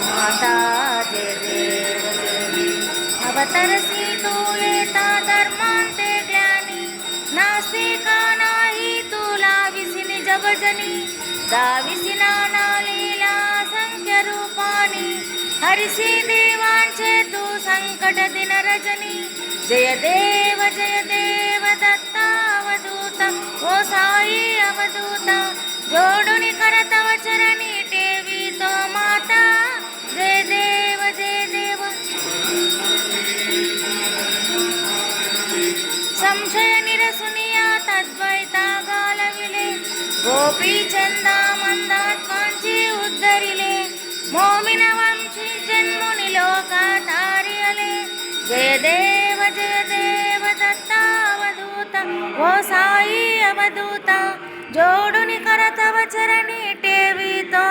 माता जय देव अवतरसी तू येता धर्मांते ज्ञानी नास्तिका नाही तुला विसिनी जबजनी दाविसी नाना लीला संख्य रूपानी हरिसी देवांचे तू संकट दिन रजनी जय देव दत्तावधूता ओ साई अवधूता जोडुनी करतव चरणी टेवी तो माता जय देव संशय निरसुनिया तद्वैता गालविले गोपी चंदा मंदात्मांची उद्धरिले मोमिन वंशी जन्मुनि लोकातारियले जय देव दत्तावधूता ओ साई अवधूता जोडुनि करतव चरणी टेवी तो